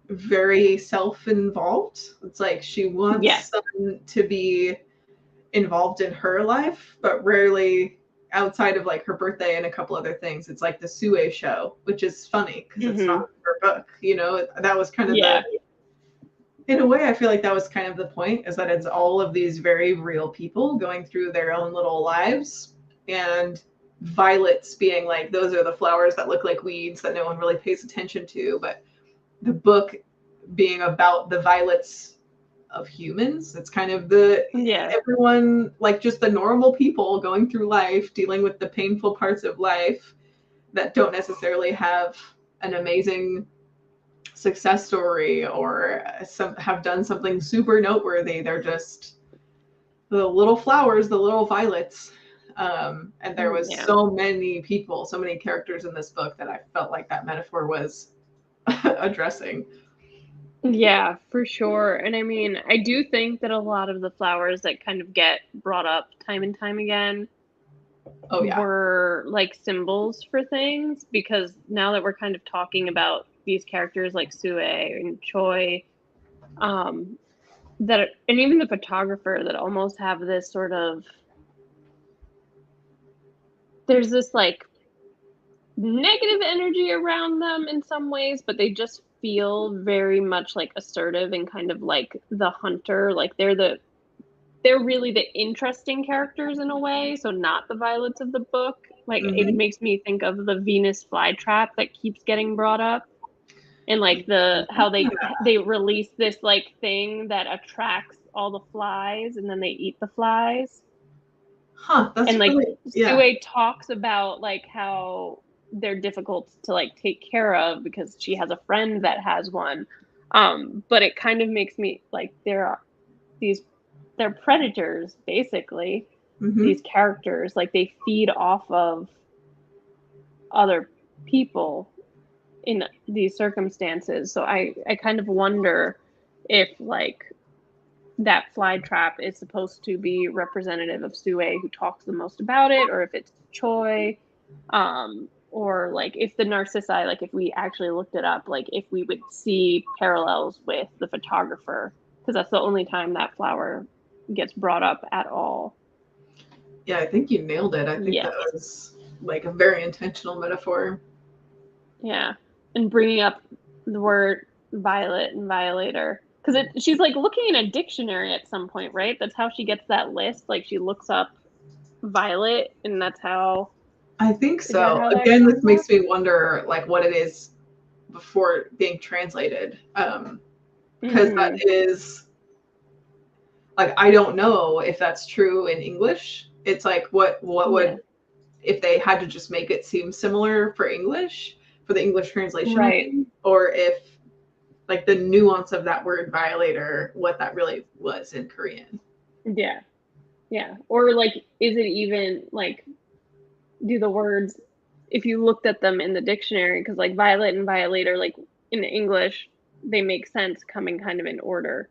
very self-involved. It's like she Yeah. wants Sun to be involved in her life, but rarely outside of like her birthday and a couple other things. It's like the Sue show, which is funny because it's Mm-hmm. not her book. You know, that was kind of Yeah. in a way, I feel like that was kind of the point, is that it's all of these very real people going through their own little lives, and violets being like, those are the flowers that look like weeds that no one really pays attention to, but the book being about the violets of humans. It's kind of the Yeah. everyone, like just the normal people going through life, dealing with the painful parts of life that don't necessarily have an amazing success story or have done something super noteworthy. They're just the little flowers, the little violets. And there was Yeah. so many people, so many characters in this book that I felt like that metaphor was addressing. Yeah, for sure. And I mean, I do think that a lot of the flowers that kind of get brought up time and time again Oh yeah. were like symbols for things, because now that we're kind of talking about these characters like Sue and Choi, that and even the photographer, that almost have this sort of, there's this like negative energy around them in some ways, but they just feel very much like assertive and kind of like the hunter. Like they're really the interesting characters in a way, so not the violets of the book. Like it Mm-hmm. makes me think of the Venus flytrap that keeps getting brought up, and like the how they release this like thing that attracts all the flies and then they eat the flies. Huh, And that's like really, yeah. Sue talks about like how they're difficult to like take care of because she has a friend that has one. But it kind of makes me like these they're predators basically, Mm-hmm. these characters, like they feed off of other people in these circumstances. So I kind of wonder if like that fly trap is supposed to be representative of Sue, who talks the most about it, or if it's Choi, or like if the narcissi, like if we actually looked it up, like if we would see parallels with the photographer, because that's the only time that flower gets brought up at all. Yeah, I think you nailed it. I think Yeah, that was like a very intentional metaphor. yeah, and bringing up the word violet and violator, because she's like looking in a dictionary at some point, right? That's how she gets that list. Like she looks up violet, and that's how, I think is that so. how that Again, this comes up? makes me wonder like what it is before being translated. Because that Mm-hmm. is like, I don't know if that's true in English. It's like what Yeah, would, if they had to just make it seem similar for English, for the English translation, I right. mean, or if like the nuance of that word violator, what that really was in Korean. Yeah, yeah. Or like, is it even like, do the words, if you looked at them in the dictionary, because like violet and violator, like in English, they make sense coming kind of in order.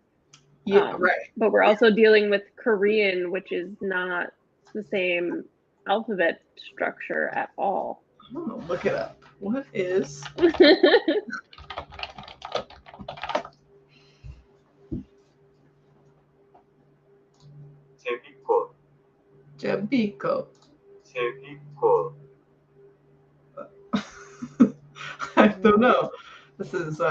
Yeah, right. But we're Yeah. also dealing with Korean, which is not the same alphabet structure at all. I'm gonna look it up. What is 제비꽃, Jabiko? 제비꽃, I don't know. This is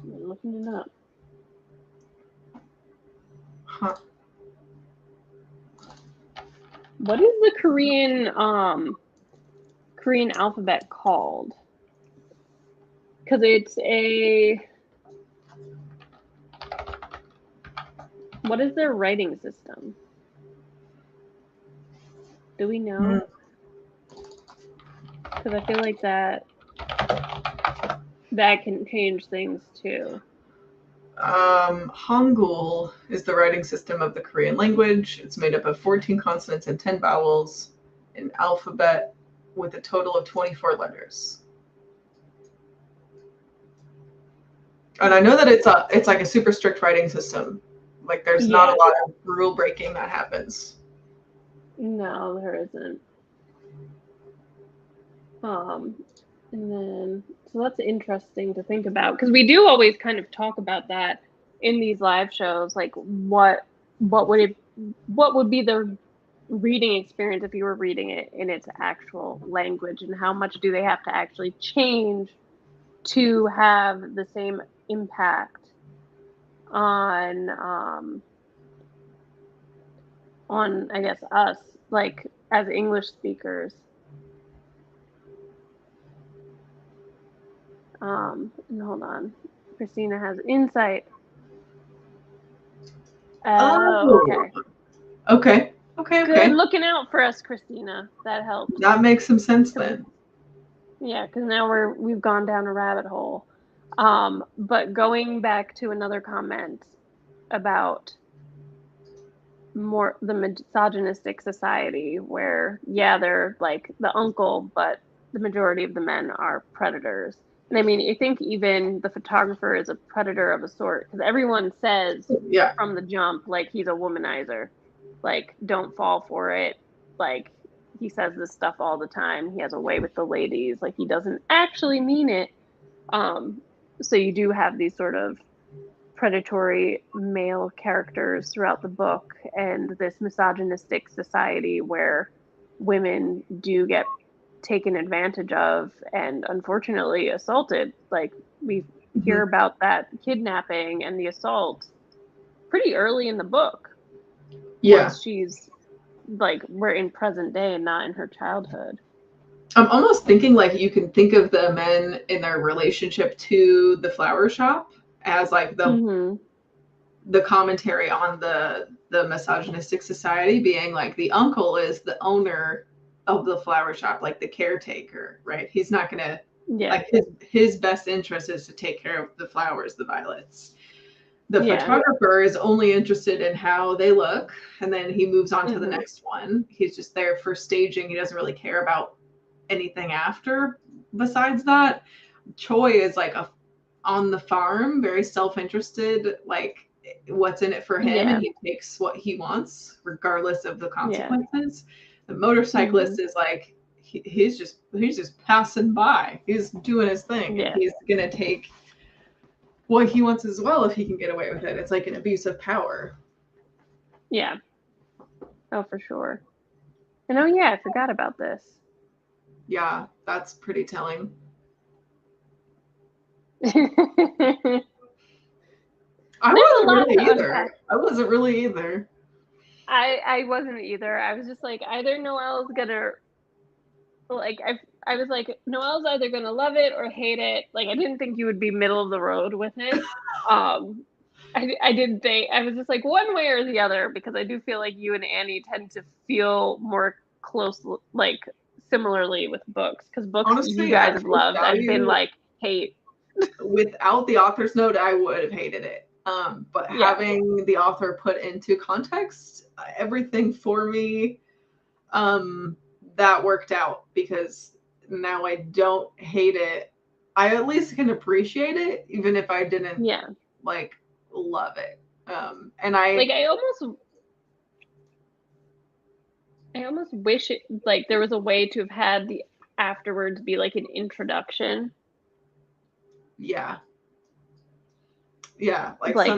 Looking it up. huh. What is the Korean alphabet called? Because it's what is their writing system? Do we know? Because I feel like that can change things too. Hangul is the writing system of the Korean language. It's made up of 14 consonants and 10 vowels, an alphabet with a total of 24 letters. And I know that it's like a super strict writing system. Like there's not a lot of rule breaking that happens. No, there isn't. And then so that's interesting to think about because we do always kind of talk about that in these live shows, like what would be the reading experience if you were reading it in its actual language, and how much do they have to actually change to have the same impact on I guess us, like as English speakers. And hold on, Christina has insight. Okay. Good looking out for us, Christina. That helps. That makes some sense then. Yeah, because now we've gone down a rabbit hole. But going back to another comment about more the misogynistic society where, they're like the uncle, but the majority of the men are predators. And I mean, I think even the photographer is a predator of a sort because everyone says from the jump, like, he's a womanizer. Like, don't fall for it. Like, he says this stuff all the time. He has a way with the ladies. Like, he doesn't actually mean it. So you do have these sort of predatory male characters throughout the book and this misogynistic society where women do get taken advantage of and unfortunately assaulted. Like, we hear about that kidnapping and the assault pretty early in the book. Once she's like, we're in present day and not in her childhood. I'm almost thinking like you can think of the men in their relationship to the flower shop as like the commentary on the misogynistic society, being like the uncle is the owner of the flower shop, like the caretaker, right? He's not gonna like his best interest is to take care of the flowers, the violets. The photographer is only interested in how they look, and then he moves on to the next one. He's just there for staging. He doesn't really care about anything after besides that. Choi is like on the farm, very self-interested, like what's in it for him, and he takes what he wants regardless of the consequences. The motorcyclist is like he's just passing by. He's doing his thing, and he's gonna take what he wants as well if he can get away with it. It's like an abuse of power. Yeah. Oh, for sure. And I forgot about this. Yeah, that's pretty telling. I wasn't really either. I wasn't either. I was just like, either Noelle's gonna, like, I was like, Noelle's either gonna love it or hate it. Like, I didn't think you would be middle of the road with it. I didn't think, I was just like one way or the other, because I do feel like you and Annie tend to feel more close, like similarly with books, because books honestly, you guys have loved. I've been like, hate. Without the author's note, I would have hated it. But having the author put into context everything for me, that worked out, because now I don't hate it. I at least can appreciate it, even if I didn't like love it. And I almost wish it, like, there was a way to have had the afterwards be like an introduction. Like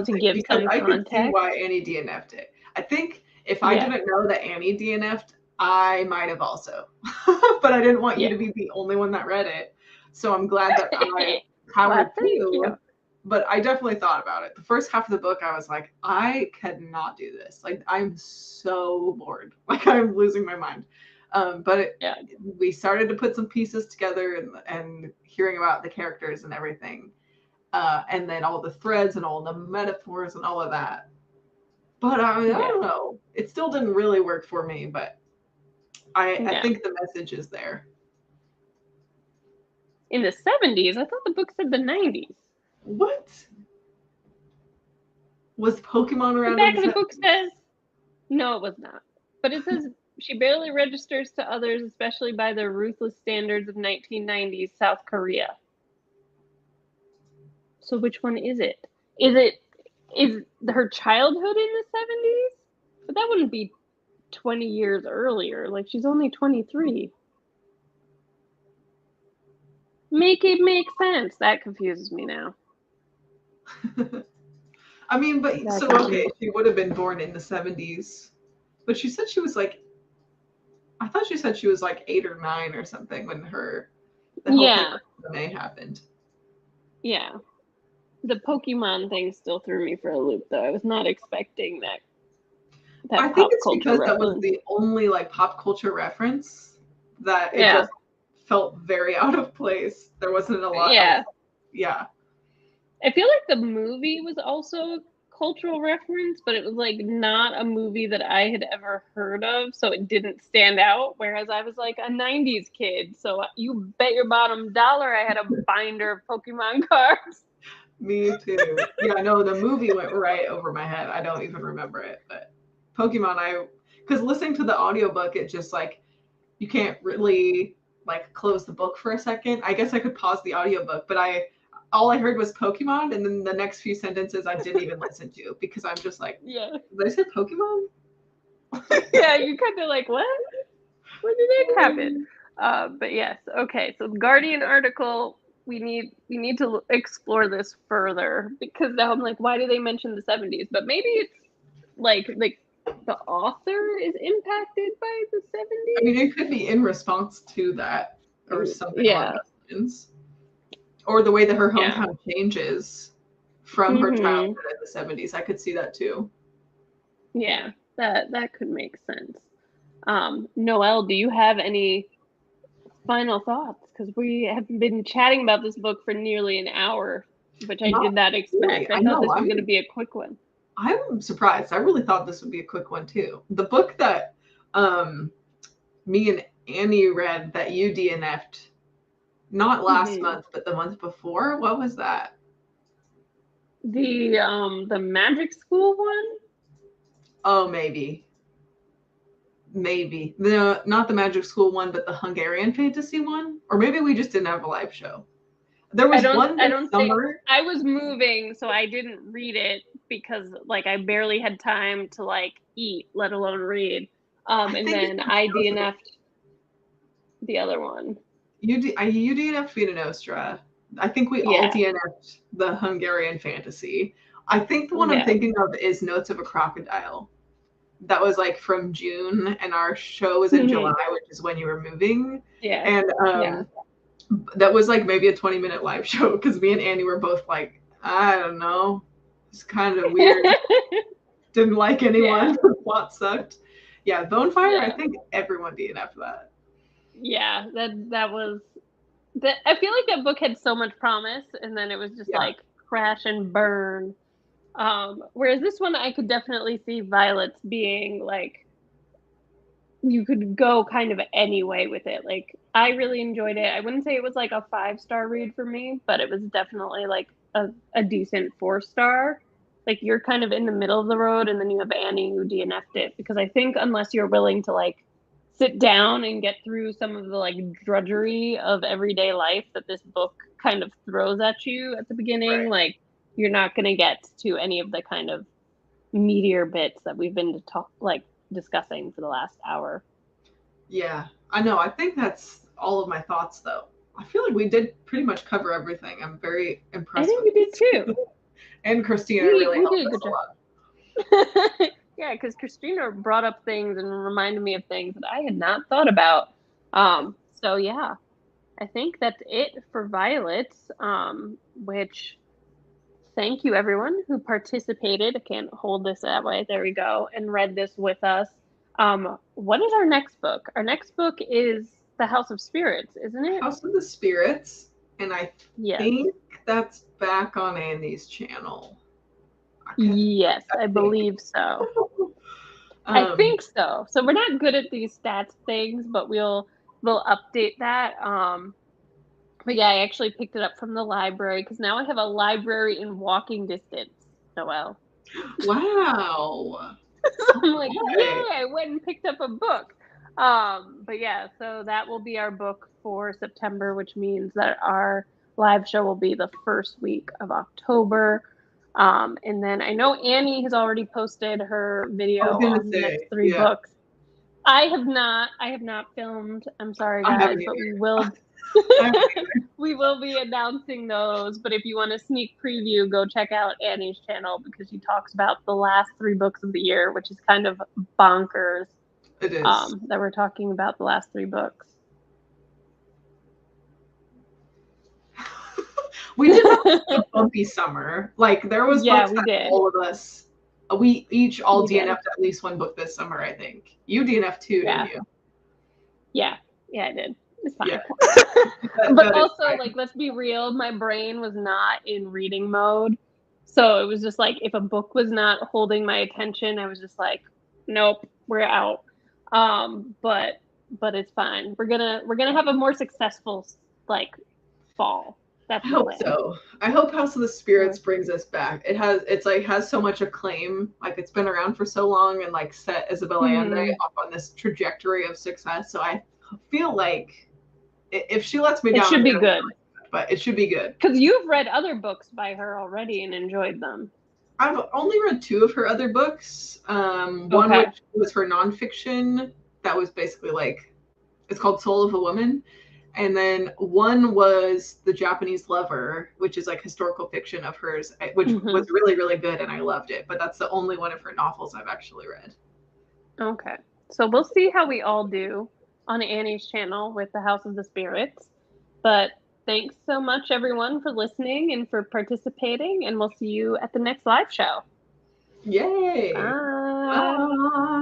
to give some context. I could see why Annie DNF'd it. I think if I didn't know that Annie DNF'd, I might have also. But I didn't want you to be the only one that read it. So I'm glad that I powered through but I definitely thought about it. The first half of the book, I was like, I cannot do this. Like, I'm so bored. Like, I'm losing my mind. We started to put some pieces together and hearing about the characters and everything. And then all the threads and all the metaphors and all of that. But I don't know. It still didn't really work for me, but I think the message is there. In the 70s? I thought the book said the 90s. What? Was Pokemon around? The back of the book says, no, it was not. But it says, she barely registers to others, especially by their ruthless standards of 1990s South Korea. So which one is it? Is her childhood in the 70s? But that wouldn't be 20 years earlier. Like, she's only 23. Make it make sense. That confuses me now. I mean, but so okay, she would have been born in the 70s. But she said she was like, I thought she said she was like 8 or 9 or something when the whole thing with May happened. Yeah. The Pokemon thing still threw me for a loop, though. I was not expecting that. I think it's because that was the only like pop culture reference that it just felt very out of place. There wasn't a lot. Yeah. Yeah. I feel like the movie was also a cultural reference, but it was like not a movie that I had ever heard of, so it didn't stand out. Whereas I was like a 90s kid, so you bet your bottom dollar I had a binder of Pokemon cards. Me too. Yeah, no, the movie went right over my head. I don't even remember it, but Pokemon, because listening to the audiobook, it just like, you can't really like close the book for a second. I guess I could pause the audiobook, but all I heard was Pokemon, and then the next few sentences I didn't even listen to because I'm just like, yeah. Did I say Pokemon? Yeah, you kind of like, what? When did that happen? But yes, okay. So the Guardian article, we need to explore this further because now I'm like, why do they mention the 70s? But maybe it's like the author is impacted by the 70s. I mean, it could be in response to that or something along those lines. Or the way that her hometown changes from her childhood in the 70s. I could see that too. Yeah, that could make sense. Noelle, do you have any final thoughts? Because we have been chatting about this book for nearly an hour, which I did not expect. Really. I thought this was going to be a quick one. I'm surprised. I really thought this would be a quick one too. The book that me and Annie read that you DNF'd, not last month, but the month before. What was that? The magic school one? Oh, maybe. No, not the magic school one, but the Hungarian fantasy one. Or maybe we just didn't have a live show. There was one this summer. I was moving, so I didn't read it because like I barely had time to like eat, let alone read. And then I DNF'd the other one. You DNF'd Vita Nostra. I think we all DNF'd the Hungarian fantasy. I think the one I'm thinking of is Notes of a Crocodile. That was like from June, and our show was in July, which is when you were moving. Yeah. And that was like maybe a 20-minute live show because me and Andy were both like, I don't know. It's kind of weird. Didn't like anyone. The plot sucked. Yeah, Bonefire, I think everyone DNF'd that. Yeah, that was I feel like that book had so much promise, and then it was just like crash and burn. Whereas this one, I could definitely see Violet's being like, you could go kind of any way with it. Like, I really enjoyed it. I wouldn't say it was like a 5-star read for me, but it was definitely like a decent 4-star. Like, you're kind of in the middle of the road, and then you have Annie who DNF'd it, because I think unless you're willing to like sit down and get through some of the like drudgery of everyday life that this book kind of throws at you at the beginning, like you're not going to get to any of the kind of meatier bits that we've been discussing for the last hour. Yeah, I know. I think that's all of my thoughts, though. I feel like we did pretty much cover everything. I'm very impressed. I think we did too. And Christina really helped us a lot. Yeah, because Christina brought up things and reminded me of things that I had not thought about. So yeah, I think that's it for Violet, which thank you everyone who participated. I can't hold this that way. There we go. And read this with us. What is our next book? Our next book is The House of Spirits, isn't it? House of the Spirits, and I Yes. think that's back on Andy's channel. Yes, I believe so. I think so. So we're not good at these stats things, but we'll update that. But yeah, I actually picked it up from the library because now I have a library in walking distance, Noelle. Wow. So I'm like, yay, I went and picked up a book. But yeah, so that will be our book for September, which means that our live show will be the first week of October. And then I know Annie has already posted her video on the next 3 books. I have not filmed. I'm sorry guys, but we will we will be announcing those. But if you want a sneak preview, go check out Annie's channel because she talks about the last 3 books of the year, which is kind of bonkers. It is. That we're talking about the last 3 books. We did have a bumpy summer. Like there was books that all of us, we each all DNF'd at least one book this summer. I think you DNF'd too, didn't you? Yeah, I did. It's fine. Yeah. But also, like, let's be real. My brain was not in reading mode, so it was just like if a book was not holding my attention, I was just like, nope, we're out. But it's fine. We're gonna have a more successful like fall. I hope so. I hope House of the Spirits brings us back. It's has so much acclaim. Like it's been around for so long and like set Isabel Allende off on this trajectory of success. So I feel like if she lets me down, it should be good. But it should be good. Because you've read other books by her already and enjoyed them. I've only read 2 of her other books. One which was her nonfiction that was basically like, it's called Soul of a Woman. And then one was The Japanese Lover, which is like historical fiction of hers, which was really, really good and I loved it. But that's the only one of her novels I've actually read. Okay. So we'll see how we all do on Annie's channel with The House of the Spirits. But thanks so much, everyone, for listening and for participating. And we'll see you at the next live show. Yay! Bye. Bye.